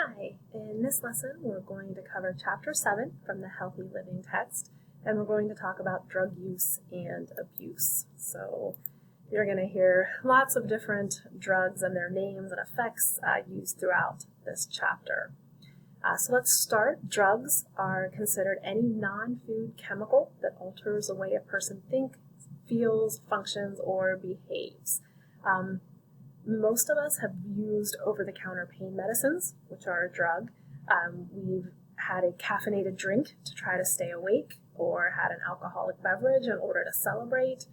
Hi, in this lesson we're going to cover Chapter 7 from the Healthy Living text, and we're going to talk about drug use and abuse. So you're going to hear lots of different drugs and their names and effects used throughout this chapter. So let's start. Drugs are considered any non-food chemical that alters the way a person thinks, feels, functions, or behaves. Most of us have used over-the-counter pain medicines, which are a drug. We've had a caffeinated drink to try to stay awake, or had an alcoholic beverage in order to celebrate,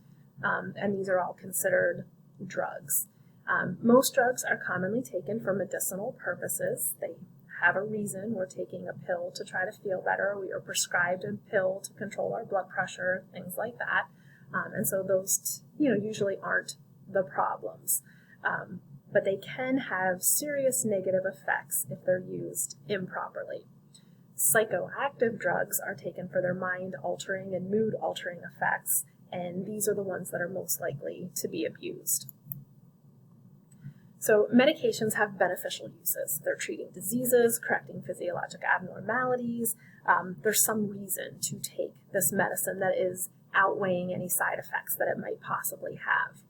and these are all considered drugs. Most drugs are commonly taken for medicinal purposes. They have a reason. We're taking a pill to try to feel better. We are prescribed a pill to control our blood pressure, things like that. And so those, usually aren't the problems. But they can have serious negative effects if they're used improperly. Psychoactive drugs are taken for their mind-altering and mood-altering effects, and these are the ones that are most likely to be abused. So medications have beneficial uses. They're treating diseases, correcting physiologic abnormalities. There's some reason to take this medicine that is outweighing any side effects that it might possibly have.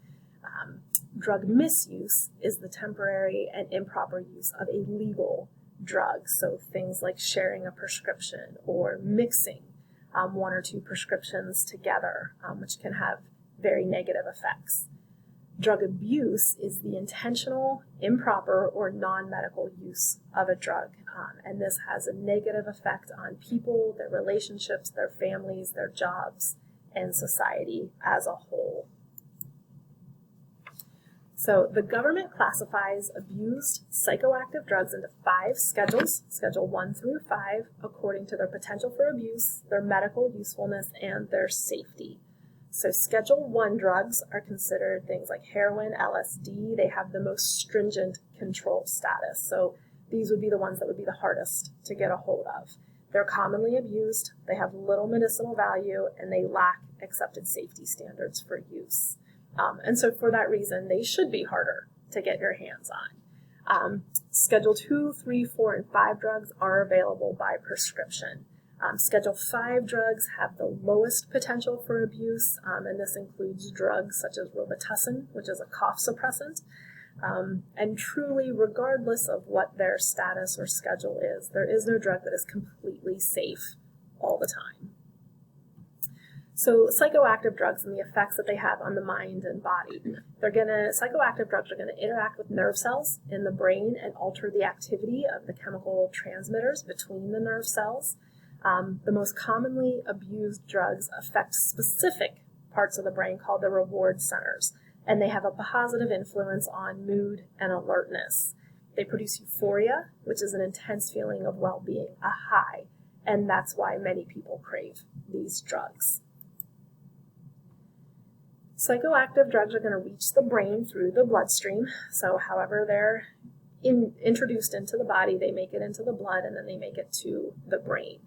Drug misuse is the temporary and improper use of a legal drug, so things like sharing a prescription or mixing one or two prescriptions together, which can have very negative effects. Drug abuse is the intentional, improper, or non-medical use of a drug, and this has a negative effect on people, their relationships, their families, their jobs, and society as a whole. So the government classifies abused psychoactive drugs into 5 schedules, Schedule 1 through 5, according to their potential for abuse, their medical usefulness, and their safety. So Schedule 1 drugs are considered things like heroin, LSD. They have the most stringent control status. So these would be the ones that would be the hardest to get a hold of. They're commonly abused, they have little medicinal value, and they lack accepted safety standards for use. And so for that reason, they should be harder to get your hands on. Schedule 2, 3, 4, and 5 drugs are available by prescription. Schedule 5 drugs have the lowest potential for abuse, and this includes drugs such as Robitussin, which is a cough suppressant. And truly, regardless of what their status or schedule is, there is no drug that is completely safe all the time. So psychoactive drugs and the effects that they have on the mind and body. Psychoactive drugs are going to interact with nerve cells in the brain and alter the activity of the chemical transmitters between the nerve cells. The most commonly abused drugs affect specific parts of the brain called the reward centers, and they have a positive influence on mood and alertness. They produce euphoria, which is an intense feeling of well-being, a high, and that's why many people crave these drugs. Psychoactive drugs are going to reach the brain through the bloodstream, so however they're introduced into the body, they make it into the blood, and then they make it to the brain.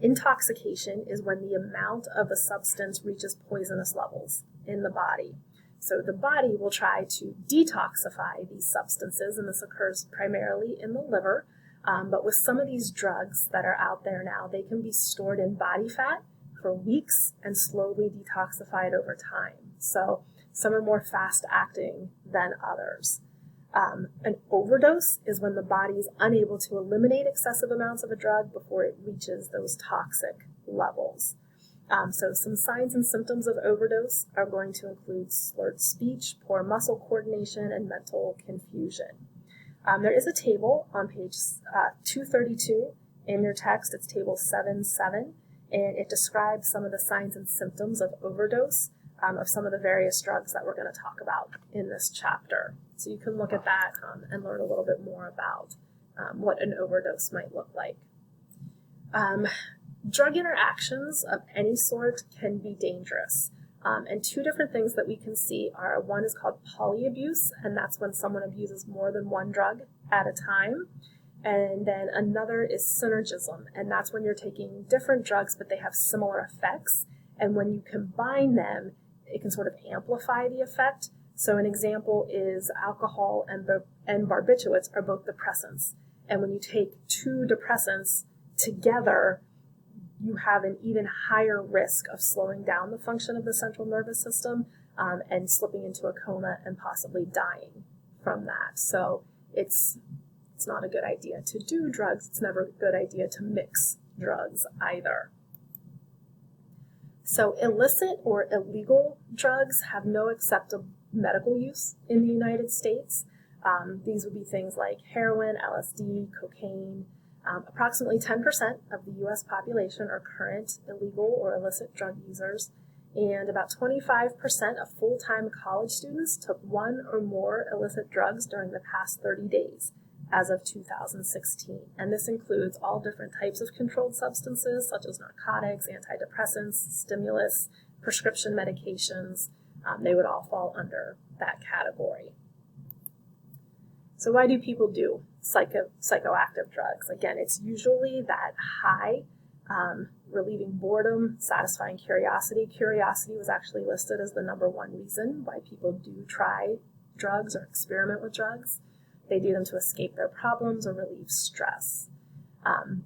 Intoxication is when the amount of a substance reaches poisonous levels in the body. So the body will try to detoxify these substances, and this occurs primarily in the liver, but with some of these drugs that are out there now, they can be stored in body fat for weeks and slowly detoxified over time. So some are more fast-acting than others. An overdose is when the body is unable to eliminate excessive amounts of a drug before it reaches those toxic levels. So some signs and symptoms of overdose are going to include slurred speech, poor muscle coordination, and mental confusion. There is a table on page 232 in your text. It's table 7.7, and it describes some of the signs and symptoms of overdose of some of the various drugs that we're going to talk about in this chapter. So you can look at that and learn a little bit more about what an overdose might look like. Drug interactions of any sort can be dangerous. And 2 different things that we can see are, one is called polyabuse, and that's when someone abuses more than one drug at a time. And then another is synergism, and that's when you're taking different drugs, but they have similar effects. And when you combine them, it can sort of amplify the effect. So an example is alcohol and barbiturates are both depressants. And when you take two depressants together, you have an even higher risk of slowing down the function of the central nervous system and slipping into a coma and possibly dying from that. So it's not a good idea to do drugs. It's never a good idea to mix drugs either. So illicit or illegal drugs have no acceptable medical use in the United States. These would be things like heroin, LSD, cocaine. Approximately 10% of the U.S. population are current illegal or illicit drug users, and about 25% of full-time college students took one or more illicit drugs during the past 30 days as of 2016. And this includes all different types of controlled substances, such as narcotics, antidepressants, stimulants, prescription medications. They would all fall under that category. So why do people do psychoactive drugs? Again, it's usually that high, relieving boredom, satisfying curiosity. Curiosity was actually listed as the number one reason why people do try drugs or experiment with drugs. They do them to escape their problems or relieve stress.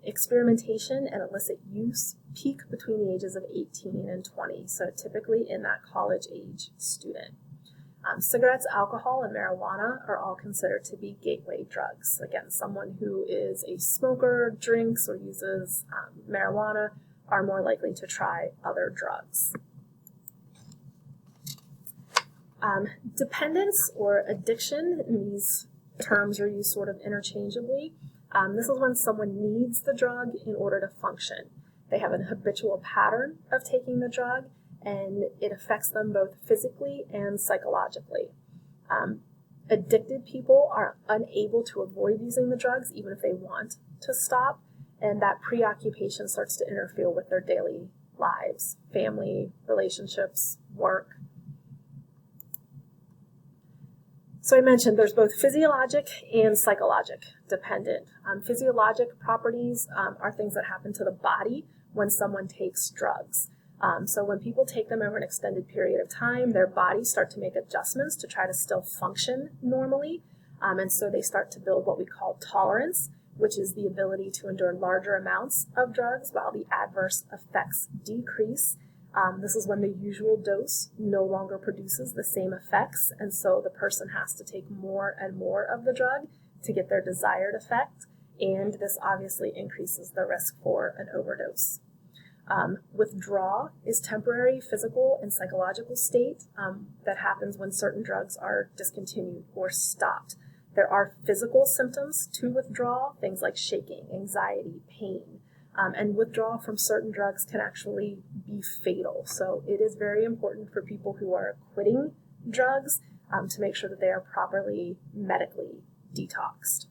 Experimentation and illicit use peak between the ages of 18 and 20, so typically in that college age student. Cigarettes, alcohol, and marijuana are all considered to be gateway drugs. Again, someone who is a smoker, drinks, or uses marijuana are more likely to try other drugs. Dependence or addiction, and these terms are used sort of interchangeably. This is when someone needs the drug in order to function. They have an habitual pattern of taking the drug, and it affects them both physically and psychologically. Addicted people are unable to avoid using the drugs even if they want to stop, and that preoccupation starts to interfere with their daily lives, family, relationships, work. So I mentioned there's both physiologic and psychologic dependent. Physiologic properties are things that happen to the body when someone takes drugs. So when people take them over an extended period of time, their bodies start to make adjustments to try to still function normally. And so they start to build what we call tolerance, which is the ability to endure larger amounts of drugs while the adverse effects decrease. This is when the usual dose no longer produces the same effects, and so the person has to take more and more of the drug to get their desired effect, and this obviously increases the risk for an overdose. Withdrawal is temporary physical and psychological state that happens when certain drugs are discontinued or stopped. There are physical symptoms to withdrawal, things like shaking, anxiety, pain. And withdrawal from certain drugs can actually be fatal. So it is very important for people who are quitting drugs to make sure that they are properly medically detoxed.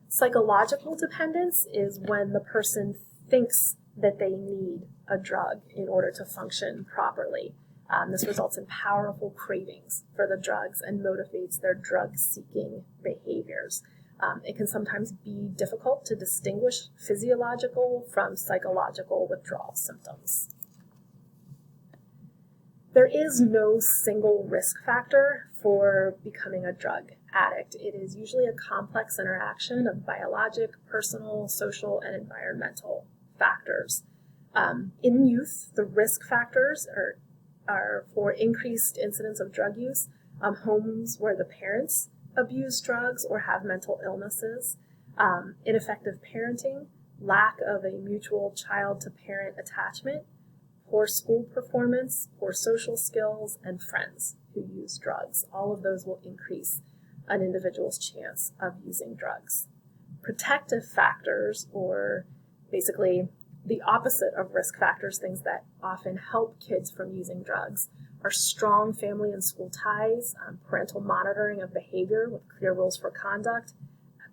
Psychological dependence is when the person thinks that they need a drug in order to function properly. This results in powerful cravings for the drugs and motivates their drug-seeking behaviors. It can sometimes be difficult to distinguish physiological from psychological withdrawal symptoms. There is no single risk factor for becoming a drug addict. It is usually a complex interaction of biologic, personal, social, and environmental factors. In youth, the risk factors are for increased incidence of drug use, homes where the parents abuse drugs or have mental illnesses, ineffective parenting, lack of a mutual child-to-parent attachment, poor school performance, poor social skills, and friends who use drugs. All of those will increase an individual's chance of using drugs. Protective factors, or basically the opposite of risk factors, things that often help kids from using drugs, are strong family and school ties, parental monitoring of behavior with clear rules for conduct,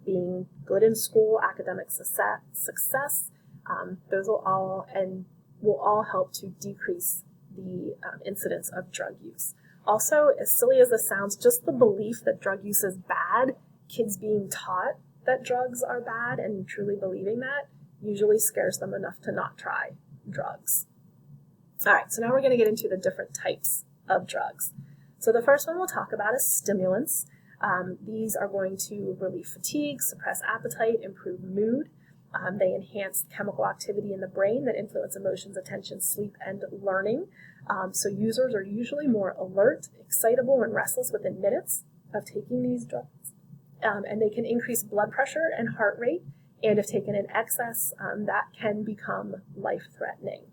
being good in school, academic success. Those will all help to decrease the incidence of drug use. Also, as silly as this sounds, just the belief that drug use is bad, kids being taught that drugs are bad and truly believing that, usually scares them enough to not try drugs. All right, so now we're going to get into the different types of drugs. So the first one we'll talk about is stimulants. These are going to relieve fatigue, suppress appetite, improve mood. They enhance chemical activity in the brain that influence emotions, attention, sleep, and learning. So users are usually more alert, excitable, and restless within minutes of taking these drugs. And they can increase blood pressure and heart rate, and if taken in excess, that can become life-threatening.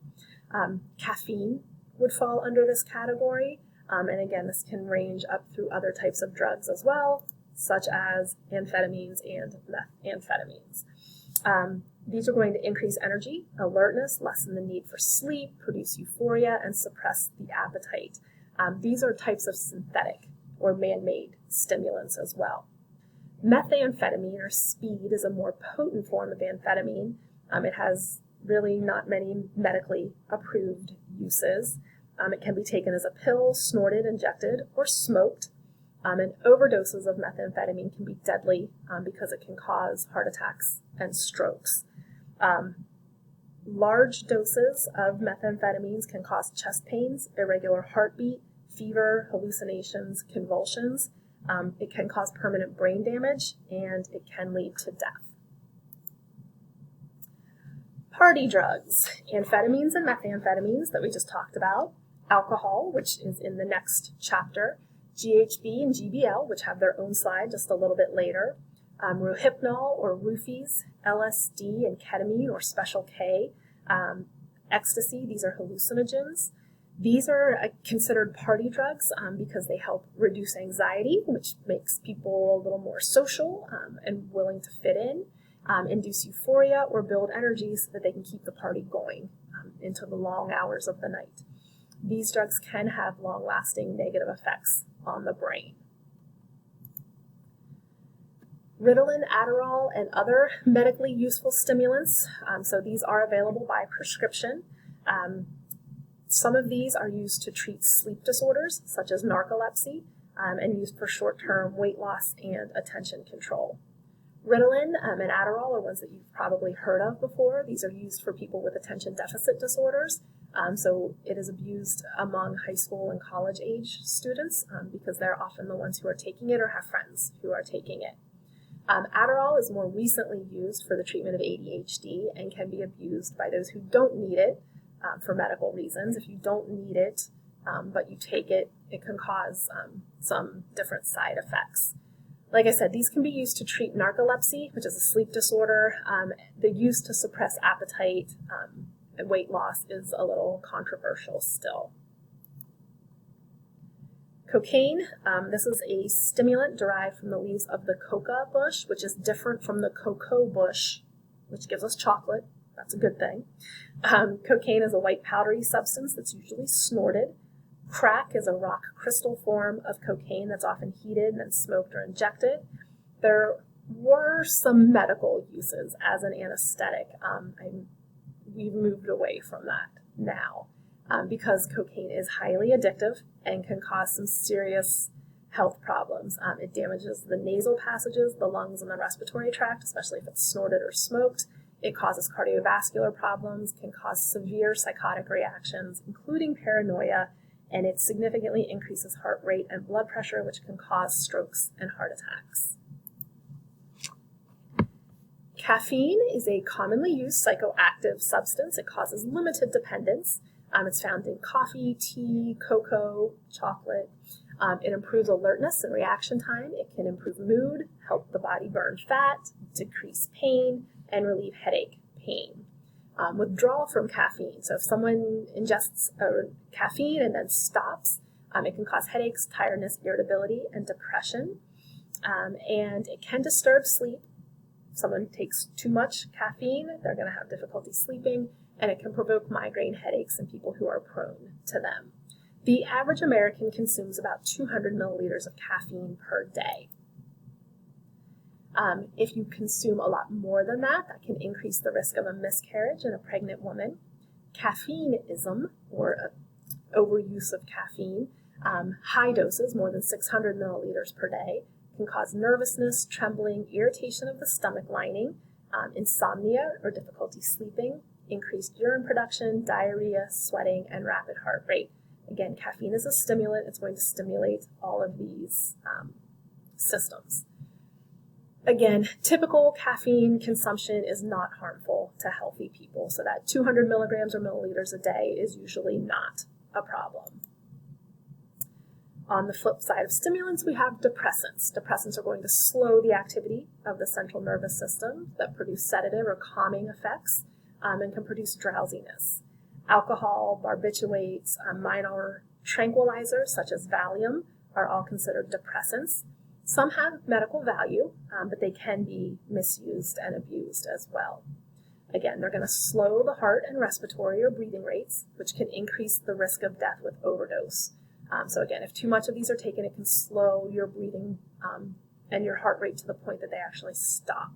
Caffeine would fall under this category, and again, this can range up through other types of drugs as well, such as amphetamines and methamphetamines. These are going to increase energy, alertness, lessen the need for sleep, produce euphoria, and suppress the appetite. These are types of synthetic or man-made stimulants as well. Methamphetamine, or speed, is a more potent form of amphetamine. It has really not many medically approved uses. It can be taken as a pill, snorted, injected, or smoked. And overdoses of methamphetamine can be deadly because it can cause heart attacks and strokes. Large doses of methamphetamines can cause chest pains, irregular heartbeat, fever, hallucinations, convulsions. It can cause permanent brain damage, and it can lead to death. Party drugs, amphetamines and methamphetamines that we just talked about, alcohol, which is in the next chapter, GHB and GBL, which have their own slide just a little bit later, Rohypnol or roofies, LSD and ketamine or Special K, ecstasy, these are hallucinogens. These are considered party drugs because they help reduce anxiety, which makes people a little more social and willing to fit in, induce euphoria, or build energy so that they can keep the party going into the long hours of the night. These drugs can have long-lasting negative effects on the brain. Ritalin, Adderall, and other medically useful stimulants, so these are available by prescription. Some of these are used to treat sleep disorders, such as narcolepsy, and used for short-term weight loss and attention control. Ritalin and Adderall are ones that you've probably heard of before. These are used for people with attention deficit disorders, so it is abused among high school and college age students because they're often the ones who are taking it or have friends who are taking it. Adderall is more recently used for the treatment of ADHD and can be abused by those who don't need it for medical reasons. If you don't need it, but you take it, it can cause some different side effects. Like I said, these can be used to treat narcolepsy, which is a sleep disorder. The use to suppress appetite and weight loss is a little controversial still. Cocaine, this is a stimulant derived from the leaves of the coca bush, which is different from the cocoa bush, which gives us chocolate. That's a good thing. Cocaine is a white powdery substance that's usually snorted. Crack is a rock crystal form of cocaine that's often heated and then smoked or injected. There were some medical uses as an anesthetic. We've moved away from that now because cocaine is highly addictive and can cause some serious health problems. It damages the nasal passages, the lungs, and the respiratory tract, especially if it's snorted or smoked. It causes cardiovascular problems, can cause severe psychotic reactions, including paranoia, and it significantly increases heart rate and blood pressure, which can cause strokes and heart attacks. Caffeine is a commonly used psychoactive substance. It causes limited dependence. It's found in coffee, tea, cocoa, chocolate. It improves alertness and reaction time. It can improve mood, help the body burn fat, decrease pain, and relieve headache pain. Withdrawal from caffeine. So if someone ingests caffeine and then stops, it can cause headaches, tiredness, irritability, and depression. And it can disturb sleep. If someone takes too much caffeine, they're going to have difficulty sleeping, and it can provoke migraine headaches in people who are prone to them. The average American consumes about 200 milliliters of caffeine per day. If you consume a lot more than that, that can increase the risk of a miscarriage in a pregnant woman. Caffeineism, or overuse of caffeine, high doses, more than 600 milliliters per day, can cause nervousness, trembling, irritation of the stomach lining, insomnia or difficulty sleeping, increased urine production, diarrhea, sweating, and rapid heart rate. Again, caffeine is a stimulant. It's going to stimulate all of these systems. Again, typical caffeine consumption is not harmful to healthy people, so that 200 milligrams or milliliters a day is usually not a problem. On the flip side of stimulants, we have depressants. Depressants are going to slow the activity of the central nervous system that produce sedative or calming effects and can produce drowsiness. Alcohol, barbiturates, minor tranquilizers such as Valium are all considered depressants. Some have medical value, but they can be misused and abused as well. Again, they're going to slow the heart and respiratory or breathing rates, which can increase the risk of death with overdose. So again, if too much of these are taken, it can slow your breathing and your heart rate to the point that they actually stop.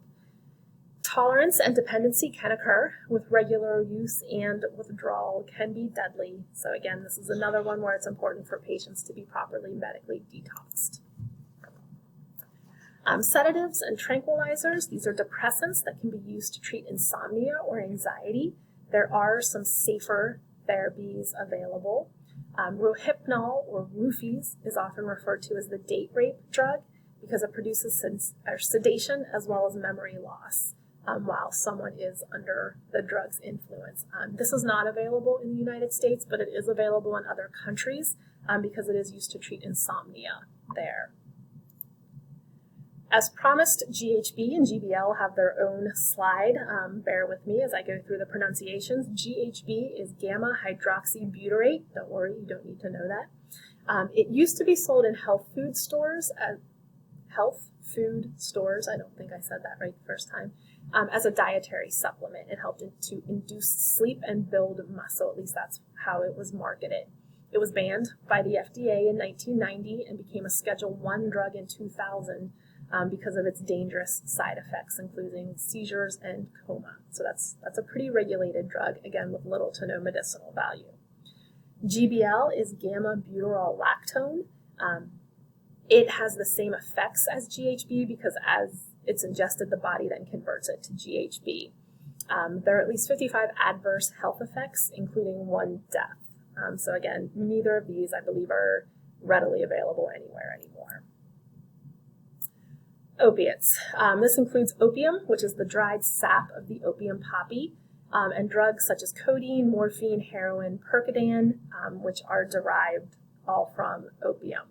Tolerance and dependency can occur with regular use, and withdrawal can be deadly. So again, this is another one where it's important for patients to be properly medically detoxed. Sedatives and tranquilizers, these are depressants that can be used to treat insomnia or anxiety. There are some safer therapies available. Rohypnol or roofies is often referred to as the date rape drug because it produces sedation as well as memory loss while someone is under the drug's influence. This is not available in the United States, but it is available in other countries because it is used to treat insomnia there. As promised, GHB and GBL have their own slide. Bear with me as I go through the pronunciations. GHB is gamma hydroxybutyrate. Don't worry, you don't need to know that. It used to be sold in health food stores. I don't think I said that right the first time. As a dietary supplement. It helped to induce sleep and build muscle. At least that's how it was marketed. It was banned by the FDA in 1990 and became a Schedule I drug in 2000. Because of its dangerous side effects, including seizures and coma. So that's a pretty regulated drug, again, with little to no medicinal value. GBL is gamma-butyryl lactone. It has the same effects as GHB because as it's ingested, the body then converts it to GHB. There are at least 55 adverse health effects, including 1 death. So again, neither of these, I believe, are readily available anywhere anymore. Opiates. This includes opium, which is the dried sap of the opium poppy, and drugs such as codeine, morphine, heroin, Percodan, which are derived all from opium.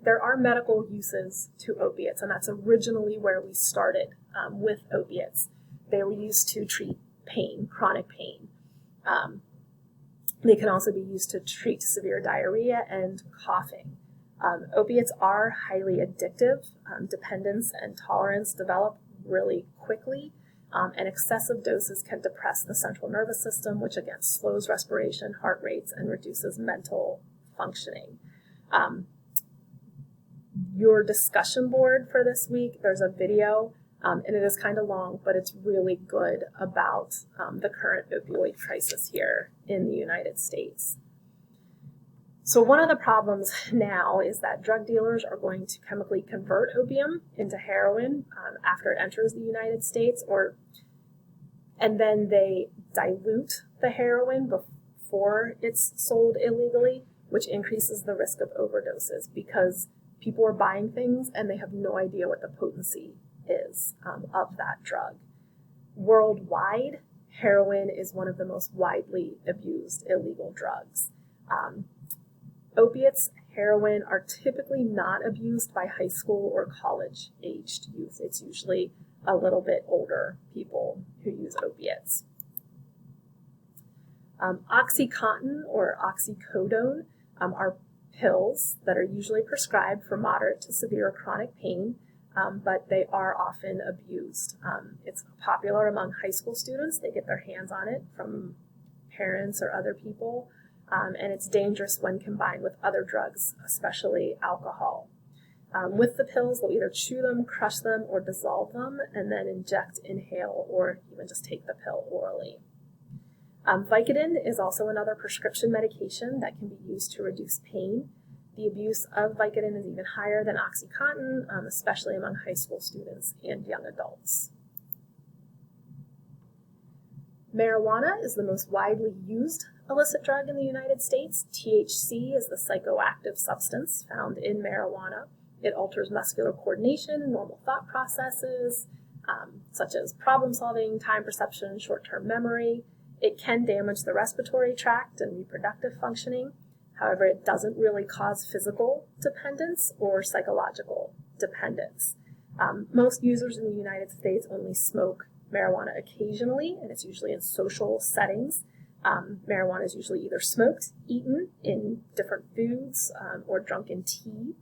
There are medical uses to opiates, and that's originally where we started with opiates. They were used to treat pain, chronic pain. They can also be used to treat severe diarrhea and coughing. Opiates are highly addictive. Dependence and tolerance develop really quickly, and excessive doses can depress the central nervous system, which again slows respiration, heart rates, and reduces mental functioning. Your discussion board for this week, there's a video, and it is kind of long, but it's really good about the current opioid crisis here in the United States. So one of the problems now is that drug dealers are going to chemically convert opium into heroin after it enters the United States, and then they dilute the heroin before it's sold illegally, which increases the risk of overdoses because people are buying things and they have no idea what the potency is of that drug. Worldwide, heroin is one of the most widely abused illegal drugs. Opiates, heroin are typically not abused by high school or college-aged youth. It's usually a little bit older people who use opiates. OxyContin or oxycodone are pills that are usually prescribed for moderate to severe chronic pain, but they are often abused. It's popular among high school students. They get their hands on it from parents or other people. And it's dangerous when combined with other drugs, especially alcohol. With the pills, they'll either chew them, crush them, or dissolve them, and then inject, inhale, or even just take the pill orally. Vicodin is also another prescription medication that can be used to reduce pain. The abuse of Vicodin is even higher than OxyContin, especially among high school students and young adults. Marijuana is the most widely used illicit drug in the United States. THC is the psychoactive substance found in marijuana. It alters muscular coordination and normal thought processes, such as problem solving, time perception, short-term memory. It can damage the respiratory tract and reproductive functioning. However, it doesn't really cause physical dependence or psychological dependence. Most users in the United States only smoke marijuana occasionally, and it's usually in social settings. Marijuana is usually either smoked, eaten in different foods, or drunk in tea.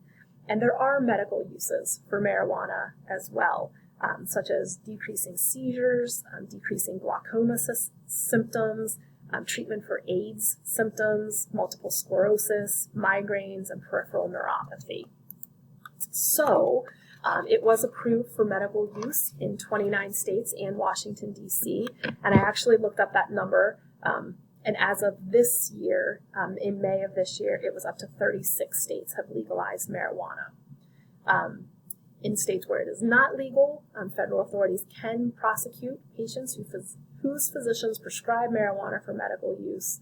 And there are medical uses for marijuana as well, such as decreasing seizures, decreasing glaucoma symptoms, treatment for AIDS symptoms, multiple sclerosis, migraines, and peripheral neuropathy. So, it was approved for medical use in 29 states and Washington, D.C., and I actually looked up that number, and as of this year, in May of this year, it was up to 36 states have legalized marijuana. In states where it is not legal, federal authorities can prosecute patients whose physicians prescribe marijuana for medical use.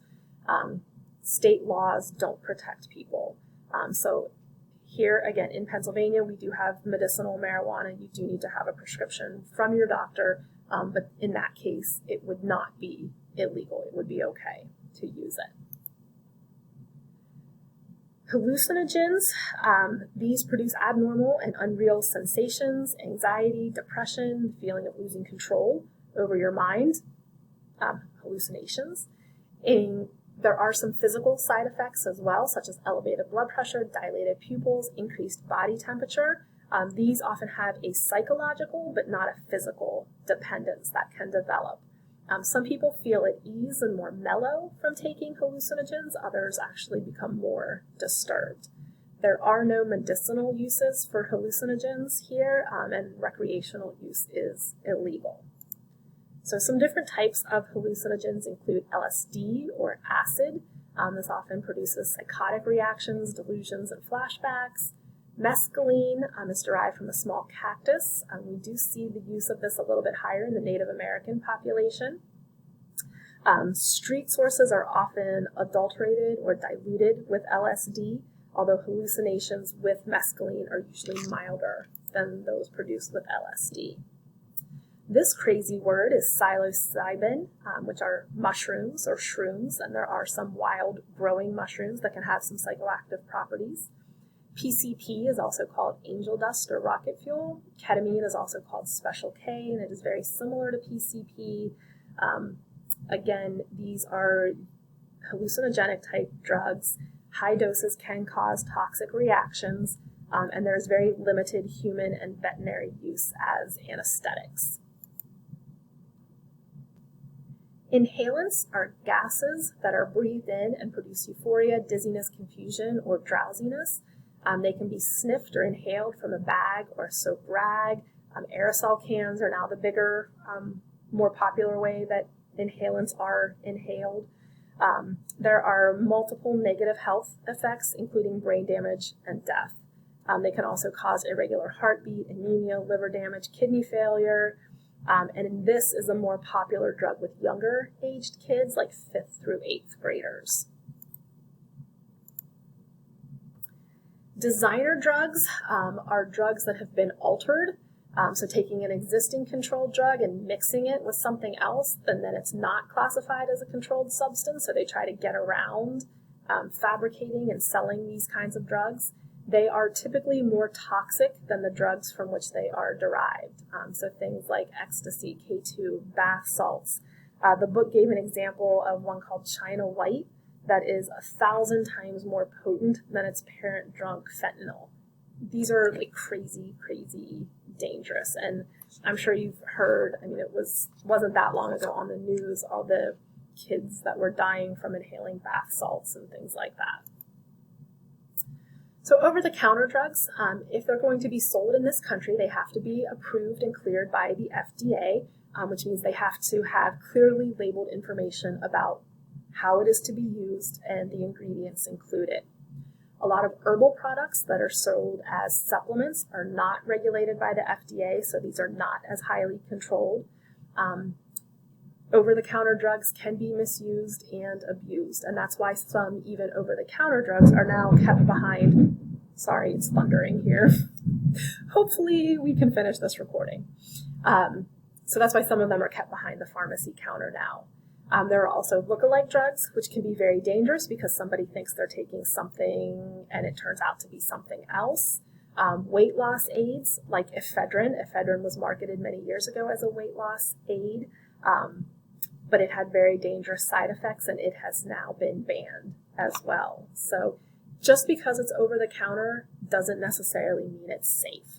State laws don't protect people. So here, again, in Pennsylvania, we do have medicinal marijuana. You do need to have a prescription from your doctor, but in that case, it would not be illegal. It would be okay to use it. Hallucinogens, these produce abnormal and unreal sensations, anxiety, depression, the feeling of losing control over your mind, hallucinations. And there are some physical side effects as well, such as elevated blood pressure, dilated pupils, increased body temperature. These often have a psychological but not a physical dependence that can develop. Some people feel at ease and more mellow from taking hallucinogens. Others actually become more disturbed. There are no medicinal uses for hallucinogens here, and recreational use is illegal. So some different types of hallucinogens include LSD or acid. This often produces psychotic reactions, delusions, and flashbacks. Mescaline is derived from a small cactus. We do see the use of this a little bit higher in the Native American population. Street sources are often adulterated or diluted with LSD, although hallucinations with mescaline are usually milder than those produced with LSD. This crazy word is psilocybin, which are mushrooms or shrooms, and there are some wild growing mushrooms that can have some psychoactive properties. PCP is also called angel dust or rocket fuel. Ketamine is also called Special K, and it is very similar to PCP. Again, these are hallucinogenic type drugs. High doses can cause toxic reactions, and there's very limited human and veterinary use as anesthetics. Inhalants are gases that are breathed in and produce euphoria, dizziness, confusion, or drowsiness. They can be sniffed or inhaled from a bag or a soap rag. Aerosol cans are now the bigger, more popular way that inhalants are inhaled. There are multiple negative health effects, including brain damage and death. They can also cause irregular heartbeat, anemia, liver damage, kidney failure. And this is a more popular drug with younger aged kids, like 5th through 8th graders. Designer drugs are drugs that have been altered. So taking an existing controlled drug and mixing it with something else, and then it's not classified as a controlled substance, so they try to get around fabricating and selling these kinds of drugs. They are typically more toxic than the drugs from which they are derived. So things like ecstasy, K2, bath salts. The book gave an example of one called China White that is 1,000 times more potent than its parent drug, fentanyl. These are like crazy, crazy dangerous. And I'm sure you've heard, it wasn't that long ago on the news, all the kids that were dying from inhaling bath salts and things like that. So over-the-counter drugs, if they're going to be sold in this country, they have to be approved and cleared by the FDA, which means they have to have clearly labeled information about how it is to be used and the ingredients included. A lot of herbal products that are sold as supplements are not regulated by the FDA, so these are not as highly controlled. Over-the-counter drugs can be misused and abused, and that's why some even over-the-counter drugs are now kept behind Sorry, it's thundering here. Hopefully we can finish this recording. So that's why some of them are kept behind the pharmacy counter now. There are also lookalike drugs, which can be very dangerous because somebody thinks they're taking something and it turns out to be something else. Weight loss aids like ephedrine. Ephedrine was marketed many years ago as a weight loss aid, but it had very dangerous side effects and it has now been banned as well. So just because it's over the counter doesn't necessarily mean it's safe.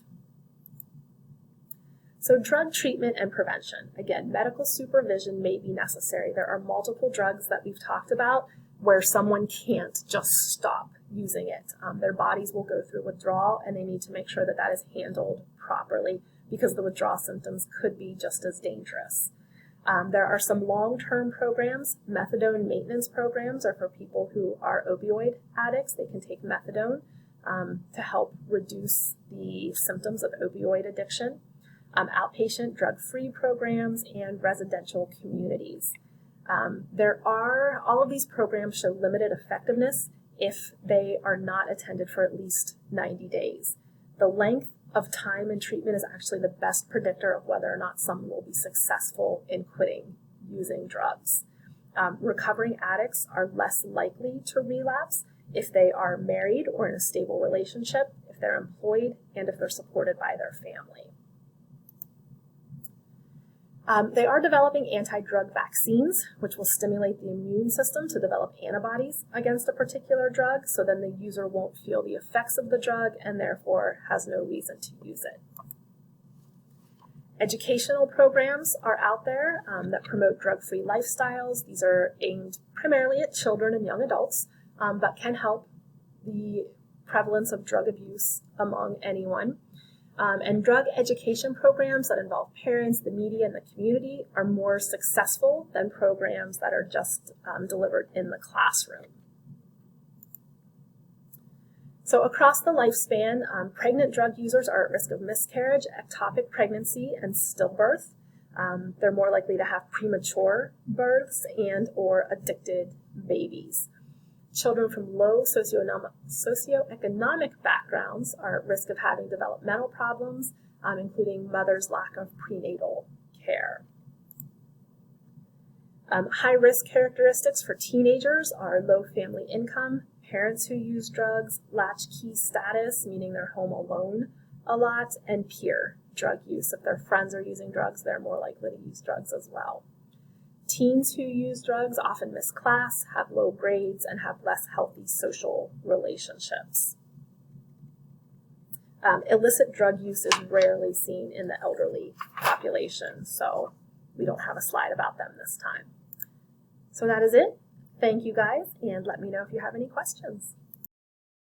So drug treatment and prevention. Again, medical supervision may be necessary. There are multiple drugs that we've talked about where someone can't just stop using it. Their bodies will go through withdrawal and they need to make sure that that is handled properly because the withdrawal symptoms could be just as dangerous. There are some long-term programs. Methadone maintenance programs are for people who are opioid addicts. They can take methadone to help reduce the symptoms of opioid addiction. Outpatient drug-free programs and residential communities. All of these programs show limited effectiveness if they are not attended for at least 90 days. The length of time in treatment is actually the best predictor of whether or not someone will be successful in quitting using drugs. Recovering addicts are less likely to relapse if they are married or in a stable relationship, if they're employed, and if they're supported by their family. They are developing anti-drug vaccines, which will stimulate the immune system to develop antibodies against a particular drug, so then the user won't feel the effects of the drug and therefore has no reason to use it. Educational programs are out there that promote drug-free lifestyles. These are aimed primarily at children and young adults, but can help the prevalence of drug abuse among anyone. And drug education programs that involve parents, the media, and the community are more successful than programs that are just delivered in the classroom. So across the lifespan, pregnant drug users are at risk of miscarriage, ectopic pregnancy, and stillbirth. They're more likely to have premature births and or addicted babies. Children from low socioeconomic backgrounds are at risk of having developmental problems, including mothers' lack of prenatal care. High-risk characteristics for teenagers are low family income, parents who use drugs, latchkey status, meaning they're home alone a lot, and peer drug use. If their friends are using drugs, they're more likely to use drugs as well. Teens who use drugs often miss class, have low grades, and have less healthy social relationships. Illicit drug use is rarely seen in the elderly population, so we don't have a slide about them this time. So that is it. Thank you guys, and let me know if you have any questions.